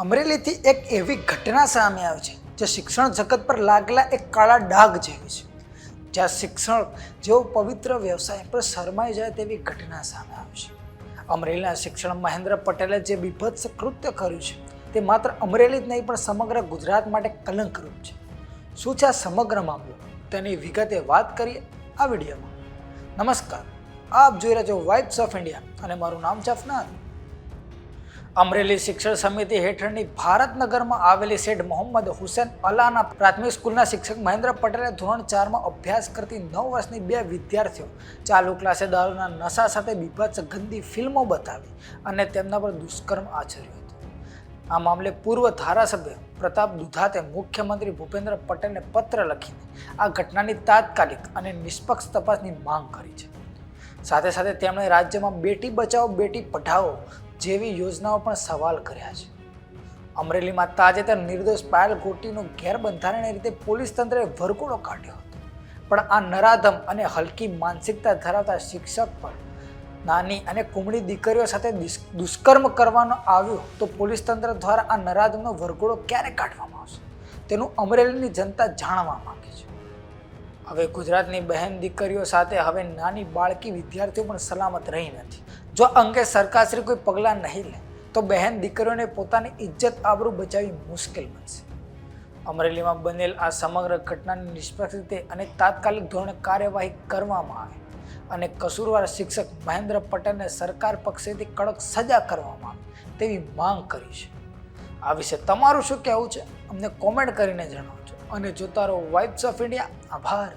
અમરેલીથી એક એવી ઘટના સામે આવી છે જે શિક્ષણ જગત પર લાગેલા એક કાળા ડાઘ જેવી છે. જ્યાં શિક્ષણ જેવો પવિત્ર વ્યવસાય પર શરમાઈ જાય તેવી ઘટના સામે આવી છે. અમરેલીના શિક્ષણ મહેન્દ્ર પટેલે જે બીભત્સ કૃત્ય કર્યું છે તે માત્ર અમરેલી જ નહીં પણ સમગ્ર ગુજરાત માટે કલંકરૂપ છે. શું છે આ સમગ્ર મામલો, તેની વિગતે વાત કરીએ આ વિડીયોમાં. નમસ્કાર, આપ જોઈ રહ્યા છો વાઇબ્સ ઓફ ઇન્ડિયા અને મારું નામ છે અફનાન. અમરેલી શિક્ષણ સમિતિ હેઠળની ભારતનગરમાં આવેલી શેઠ મોહમ્મદ હુસેન અલાના પ્રાથમિક સ્કૂલના શિક્ષક મહેન્દ્ર પટેલે ધોરણ 4માં અભ્યાસ કરતી 9 વર્ષની 2 વિદ્યાર્થીઓ ચાલુ ક્લાસે દારૂના નશા સાથે બીભત્સ ગંદી ફિલ્મો બતાવી અને તેમના પર દુષ્કર્મ આચર્યું હતું. આ મામલે પૂર્વ ધારાસભ્ય પ્રતાપ દુધાતે મુખ્યમંત્રી ભૂપેન્દ્ર પટેલને પત્ર લખીને આ ઘટનાની તાત્કાલિક અને નિષ્પક્ષ તપાસની માંગ કરી છે. સાથે સાથે તેમણે રાજ્યમાં બેટી બચાવો બેટી પઢાઓ જેવી યોજનાઓ પણ સવાલ કર્યા છે. અમરેલીમાં તાજેતર નિર્દોષ પાયલ ગોટીનો ગેરબંધારણીય રીતે પોલીસ તંત્રે વરઘોડો કાઢ્યો હતો. પણ આ નરાધમ અને હલકી માનસિકતા ધરાવતા શિક્ષક પર નાની અને કુમળી દીકરીઓ સાથે દુષ્કર્મ કરવાનો આવ્યો તો પોલીસ તંત્ર દ્વારા આ નરાધમનો વરઘોડો ક્યારે કાઢવામાં આવશે તેનું અમરેલીની જનતા જાણવા માંગે છે. હવે ગુજરાતની બહેન દીકરીઓ સાથે હવે નાની બાળકી વિદ્યાર્થીઓ પણ સલામત રહી નથી. જો અંગે સરકારશ્રી કોઈ પગલાં નહીં લે તો બહેન દીકરીઓને પોતાની ઇજ્જત આબરૂ બચાવવી મુશ્કેલ બનશે. અમરેલીમાં બનેલ આ સમગ્ર ઘટનાની નિષ્પક્ષ રીતે અને તાત્કાલિક ધોરણે કાર્યવાહી કરવામાં આવે અને કસૂરવાર શિક્ષક મહેન્દ્ર પટેલને સરકાર પક્ષેથી કડક સજા કરવામાં આવે તેવી માંગ કરી છે. આ વિશે તમારું શું કહેવું છે અમને કોમેન્ટ કરીને જણાવજો અને જોતા રહો વાઇબ્સ ઓફ ઇન્ડિયા. આભાર.